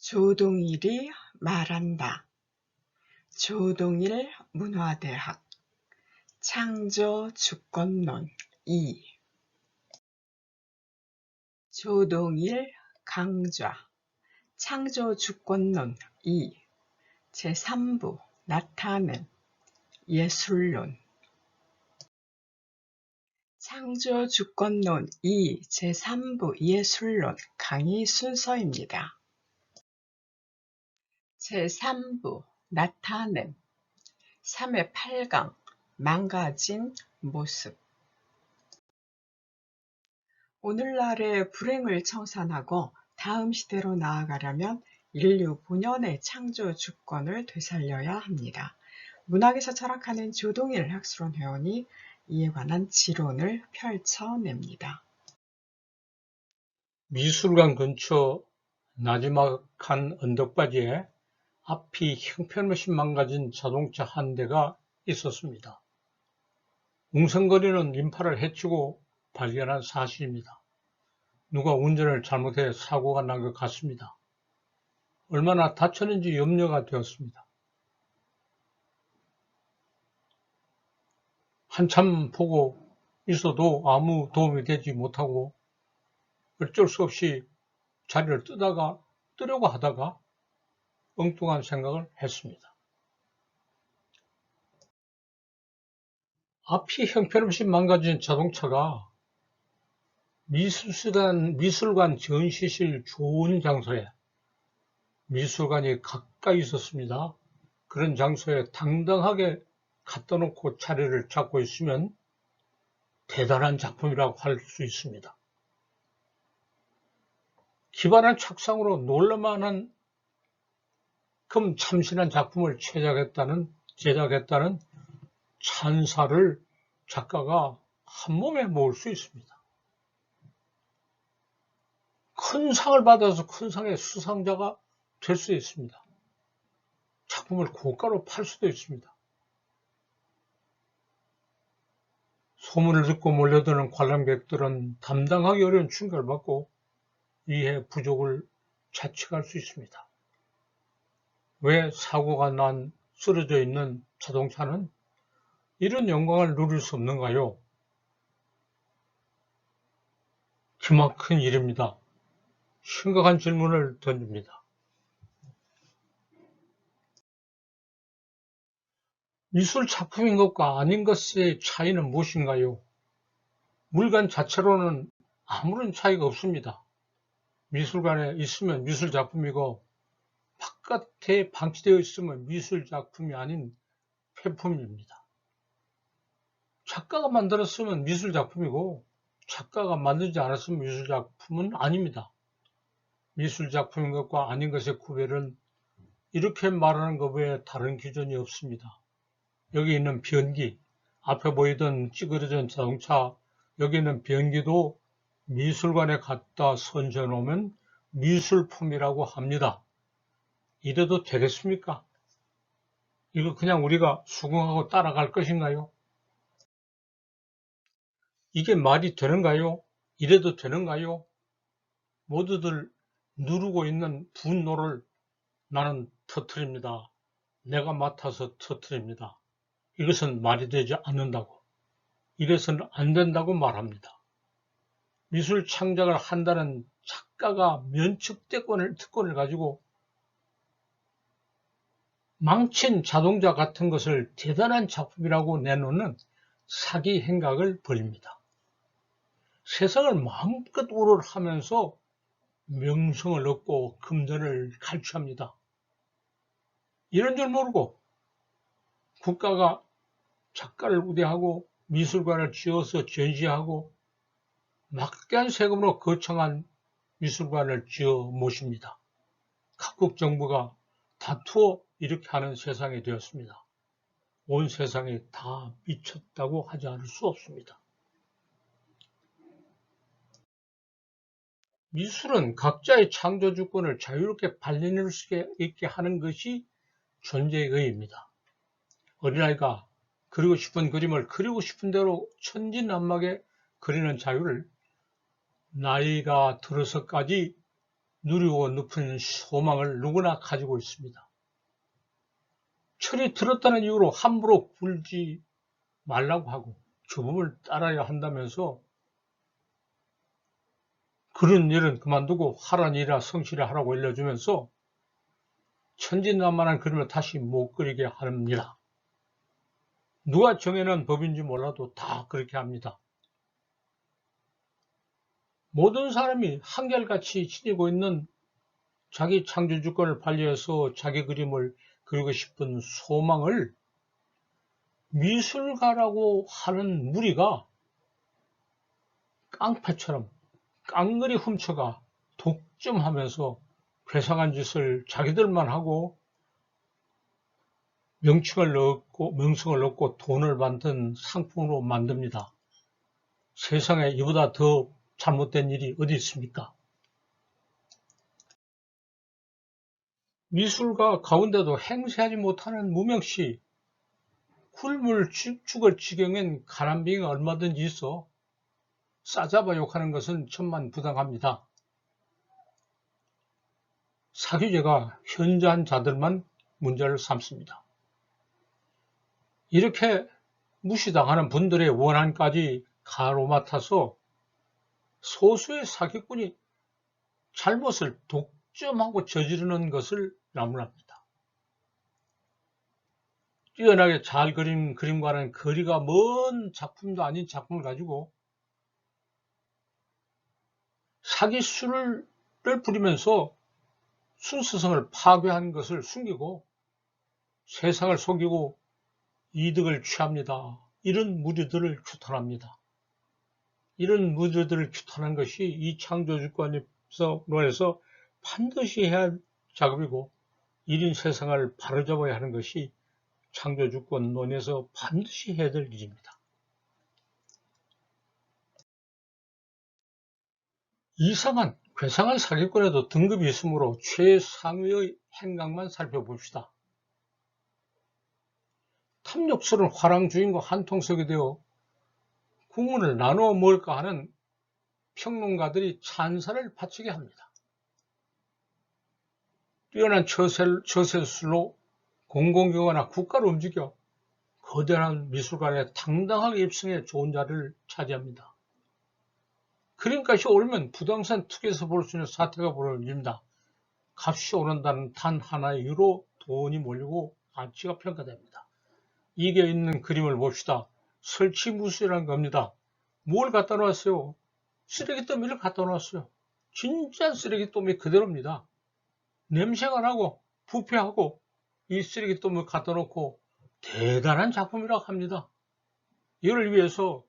조동일이 말한다. 조동일 문화대학 창조주권론 2 조동일 강좌 창조주권론 2 제3부 나타냄 예술론 창조주권론 2 제3부 예술론 강의 순서입니다. 제3부 나타냄 3회 8강 망가진 모습 오늘날의 불행을 청산하고 다음 시대로 나아가려면 인류 본연의 창조 주권을 되살려야 합니다. 문학에서 철학하는 조동일 학술원 회원이 이에 관한 지론을 펼쳐냅니다. 미술관 근처 나지막한 언덕바지에 앞이 형편없이 망가진 자동차 한 대가 있었습니다. 웅성거리는 인파를 헤치고 발견한 사실입니다. 누가 운전을 잘못해 사고가 난 것 같습니다. 얼마나 다쳤는지 염려가 되었습니다. 한참 보고 있어도 아무 도움이 되지 못하고 어쩔 수 없이 자리를 뜨려고 하다가 엉뚱한 생각을 했습니다. 앞이 형편없이 망가진 자동차가 미술관 전시실 좋은 장소에 미술관이 가까이 있었습니다. 그런 장소에 당당하게 갖다 놓고 자리를 잡고 있으면 대단한 작품이라고 할 수 있습니다. 기발한 착상으로 놀랄만한 참신한 작품을 제작했다는 찬사를 작가가 한몸에 모을 수 있습니다. 큰 상을 받아서 큰 상의 수상자가 될 수 있습니다. 작품을 고가로 팔 수도 있습니다. 소문을 듣고 몰려드는 관람객들은 감당하기 어려운 충격을 받고 이해 부족을 자책할 수 있습니다. 왜 사고가 난 쓰러져 있는 자동차는 이런 영광을 누릴 수 없는가요? 기막힌 일입니다. 심각한 질문을 던집니다. 미술 작품인 것과 아닌 것의 차이는 무엇인가요? 물건 자체로는 아무런 차이가 없습니다. 미술관에 있으면 미술 작품이고 바깥에 방치되어 있으면 미술 작품이 아닌 폐품입니다. 작가가 만들었으면 미술 작품이고 작가가 만들지 않았으면 미술 작품은 아닙니다. 미술 작품인 것과 아닌 것의 구별은 이렇게 말하는 것 외에 다른 기준이 없습니다. 여기 있는 변기, 앞에 보이던 찌그러진 자동차, 여기 있는 변기도 미술관에 갖다 선져 놓으면 미술품이라고 합니다. 이래도 되겠습니까? 이거 그냥 우리가 수긍하고 따라갈 것인가요? 이게 말이 되는가요? 이래도 되는가요? 모두들 누르고 있는 분노를 나는 터뜨립니다. 내가 맡아서 터뜨립니다. 이것은 말이 되지 않는다고. 이래서는 안 된다고 말합니다. 미술 창작을 한다는 작가가 특권을 가지고 망친 자동차 같은 것을 대단한 작품이라고 내놓는 사기 행각을 벌입니다. 세상을 마음껏 우월하면서 명성을 얻고 금전을 갈취합니다. 이런 줄 모르고 국가가 작가를 우대하고 미술관을 지어서 전시하고 막대한 세금으로 거창한 미술관을 지어 모십니다. 각국 정부가 다투어 이렇게 하는 세상이 되었습니다. 온 세상이 다 미쳤다고 하지 않을 수 없습니다. 미술은 각자의 창조 주권을 자유롭게 발휘할 수 있게 하는 것이 존재의 의의입니다. 어린아이가 그리고 싶은 그림을 그리고 싶은 대로 천진난만하게 그리는 자유를 나이가 들어서까지 누리고 높은 소망을 누구나 가지고 있습니다. 철이 들었다는 이유로 함부로 굴지 말라고 하고 규범을 따라야 한다면서 그런 일은 그만두고 하라는 일이라 성실히 하라고 알려주면서 천진난만한 그림을 다시 못 그리게 합니다. 누가 정해놓은 법인지 몰라도 다 그렇게 합니다. 모든 사람이 한결같이 지니고 있는 자기 창조주권을 발휘해서 자기 그림을 그리고 싶은 소망을 미술가라고 하는 무리가 깡패처럼 깡그리 훔쳐가 독점하면서 괴상한 짓을 자기들만 하고 명성을 얻고 돈을 받는 상품으로 만듭니다. 세상에 이보다 더 잘못된 일이 어디 있습니까? 미술가 가운데도 행세하지 못하는 무명시, 굶을 죽을 지경엔 가난뱅이가 얼마든지 있어 싸잡아 욕하는 것은 천만부당합니다. 사규제가 현저한 자들만 문제를 삼습니다. 이렇게 무시당하는 분들의 원한까지 가로맡아서 소수의 사기꾼이 잘못을 독점하고 저지르는 것을 나무랍니다. 뛰어나게 잘 그린 그림과는 거리가 먼 작품도 아닌 작품을 가지고 사기술을 부리면서 순수성을 파괴한 것을 숨기고 세상을 속이고 이득을 취합니다. 이런 무리들을 규탄합니다. 이런 무리들을 규탄한 것이 이 창조주권론에서 반드시 해야 할 작업이고 이런 세상을 바로잡아야 하는 것이 창조주권론에서 반드시 해야 될 일입니다. 이상한 괴상한 사기꾼에도 등급이 있으므로 최상위의 행각만 살펴봅시다. 탐욕스러운 화랑 주인공 한통속이 되어 국문을 나누어 먹을까 하는 평론가들이 찬사를 바치게 합니다. 뛰어난 처세술로 공공기관이나 국가를 움직여 거대한 미술관에 당당하게 입성해 좋은 자리를 차지합니다. 그림값이 오르면 부동산 투기에서 볼 수 있는 사태가 벌어집니다. 값이 오른다는 단 하나의 이유로 돈이 몰리고 가치가 평가됩니다. 이게 있는 그림을 봅시다. 설치무수라는 겁니다. 뭘 갖다 놨어요? 쓰레기 더미를 갖다 놨어요. 진짜 쓰레기 더미 그대로입니다. 냄새가 나고 부패하고 이 쓰레기 더미를 갖다 놓고 대단한 작품이라고 합니다. 이를 위해서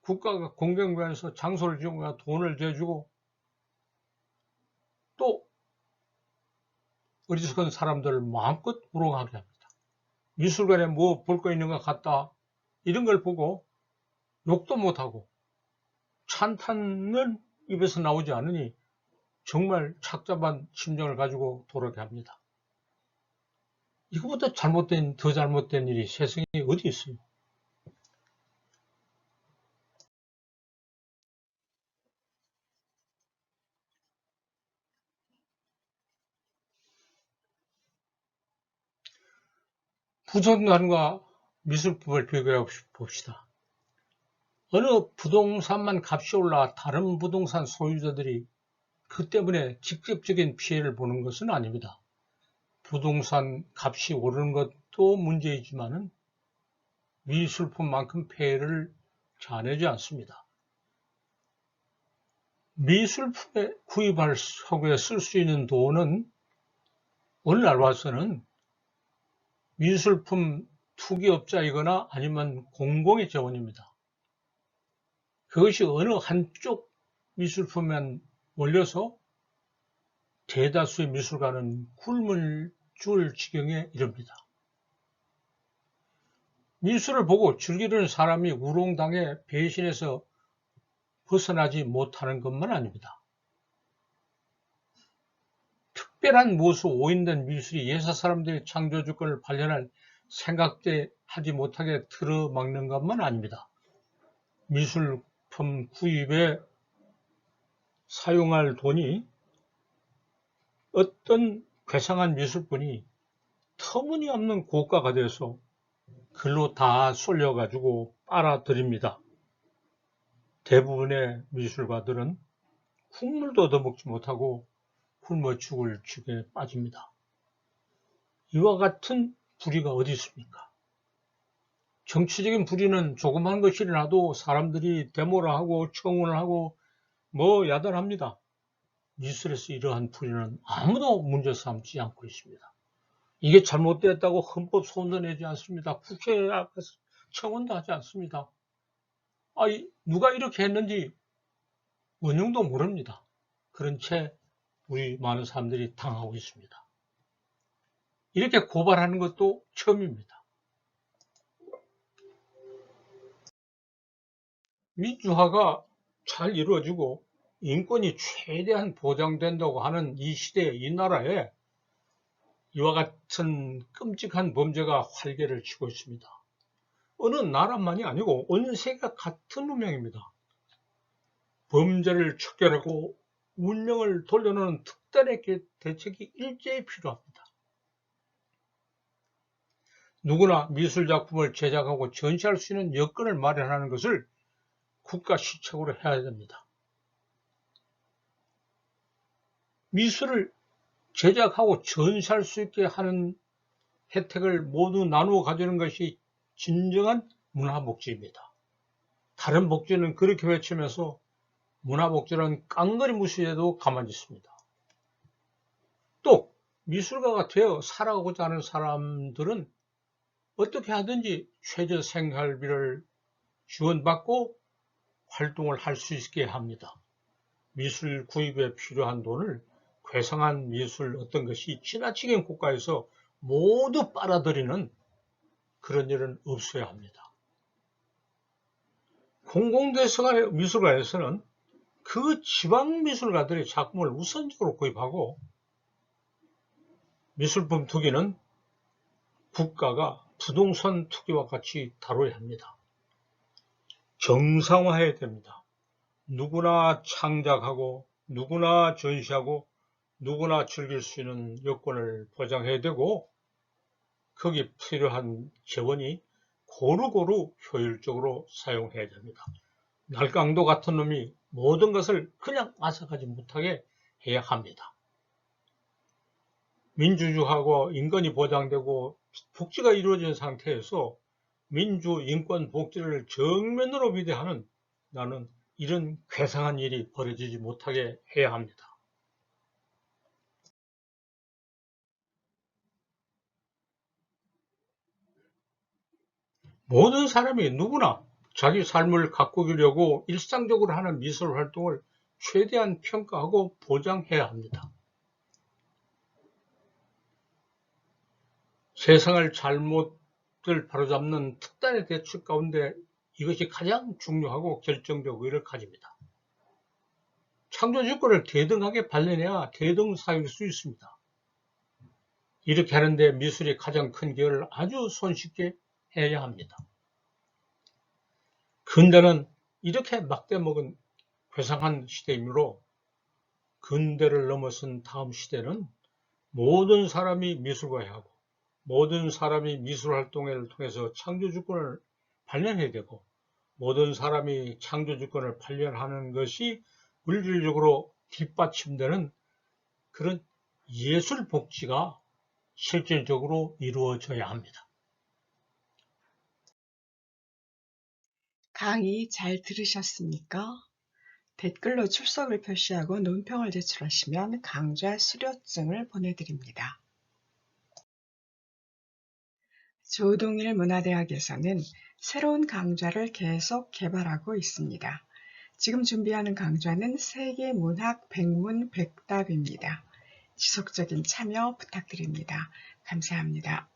국가가 공공기관에서 장소를 지어서 돈을 대주고 또 어리석은 사람들을 마음껏 우롱하게 합니다. 미술관에 뭐 볼 거 있는 것 같다 이런 걸 보고 욕도 못하고 찬탄은 입에서 나오지 않으니 정말 착잡한 심정을 가지고 돌아가게 합니다. 이거보다 더 잘못된 일이 세상에 어디 있어요? 부동산과 미술품을 비교해 봅시다. 어느 부동산만 값이 올라 다른 부동산 소유자들이 그 때문에 직접적인 피해를 보는 것은 아닙니다. 부동산 값이 오르는 것도 문제이지만 미술품만큼 폐해를 자아내지 않습니다. 미술품에 구입하기 위해 쓸 수 있는 돈은 오늘날 와서는 미술품 투기업자이거나 아니면 공공의 재원입니다. 그것이 어느 한쪽 미술품만 몰려서 대다수의 미술가는 굶을 줄 지경에 이릅니다. 미술을 보고 즐기는 사람이 우롱당해 배신해서 벗어나지 못하는 것만 아닙니다. 특별한 무엇으로 오인된 미술이 예사 사람들의 창조주권을 발견할 생각대 하지 못하게 틀어막는 것만 아닙니다. 미술품 구입에 사용할 돈이 어떤 괴상한 미술분이 터무니없는 고가가 돼서 글로 다 쏠려가지고 빨아들입니다. 대부분의 미술가들은 국물도 얻어먹지 못하고 굶어 죽을 지경에 빠집니다. 이와 같은 불의가 어디 있습니까? 정치적인 불의는 조그만 것이 일어나도 사람들이 데모를 하고 청원을 하고 뭐 야단합니다. 미술에서 이러한 불의는 아무도 문제 삼지 않고 있습니다. 이게 잘못됐다고 헌법 소원도 내지 않습니다. 국회에 앞에서 청원도 하지 않습니다. 누가 이렇게 했는지 원흉도 모릅니다. 그런 채 우리 많은 사람들이 당하고 있습니다. 이렇게 고발하는 것도 처음입니다. 민주화가 잘 이루어지고 인권이 최대한 보장된다고 하는 이 시대에 이 나라에 이와 같은 끔찍한 범죄가 활개를 치고 있습니다. 어느 나라만이 아니고 온 세계가 같은 운명입니다. 범죄를 척결하고 운명을 돌려놓는 특단의 대책이 일제히 필요합니다. 누구나 미술작품을 제작하고 전시할 수 있는 여건을 마련하는 것을 국가 시책으로 해야 됩니다. 미술을 제작하고 전시할 수 있게 하는 혜택을 모두 나누어 가지는 것이 진정한 문화복지입니다. 다른 복지는 그렇게 외치면서 문화복지는 깡그리 무시해도 가만히 있습니다. 또 미술가가 되어 살아가고자 하는 사람들은 어떻게 하든지 최저생활비를 지원받고 활동을 할 수 있게 합니다. 미술 구입에 필요한 돈을 괴상한 미술 어떤 것이 지나치게 국가에서 모두 빨아들이는 그런 일은 없어야 합니다. 공공대서관의 미술관에서는 그 지방 미술가들의 작품을 우선적으로 구입하고 미술품 투기는 국가가 부동산 투기와 같이 다뤄야 합니다. 정상화해야 됩니다. 누구나 창작하고 누구나 전시하고 누구나 즐길 수 있는 여건을 보장해야 되고 거기에 필요한 재원이 고루고루 효율적으로 사용해야 됩니다. 날강도 같은 놈이 모든 것을 그냥 앗아가지 못하게 해야 합니다. 민주주의하고 인권이 보장되고 복지가 이루어진 상태에서 민주, 인권, 복지를 정면으로 위대하는 나는 이런 괴상한 일이 벌어지지 못하게 해야 합니다. 모든 사람이 누구나 자기 삶을 가꾸려고 일상적으로 하는 미술 활동을 최대한 평가하고 보장해야 합니다. 세상을 잘못을 바로잡는 특단의 대책 가운데 이것이 가장 중요하고 결정적 의의를 가집니다. 창조주권을 대등하게 발견해야 대등사회일 수 있습니다. 이렇게 하는데 미술이 가장 큰 기여를 아주 손쉽게 해야 합니다. 근대는 이렇게 막대먹은 괴상한 시대이므로 근대를 넘어선 다음 시대는 모든 사람이 미술가야 하고 모든 사람이 미술활동을 통해서 창조주권을 발견해야 되고 모든 사람이 창조주권을 발견하는 것이 물질적으로 뒷받침되는 그런 예술복지가 실질적으로 이루어져야 합니다. 강의 잘 들으셨습니까? 댓글로 출석을 표시하고 논평을 제출하시면 강좌 수료증을 보내드립니다. 조동일 문화대학에서는 새로운 강좌를 계속 개발하고 있습니다. 지금 준비하는 강좌는 세계문학 백문백답입니다. 지속적인 참여 부탁드립니다. 감사합니다.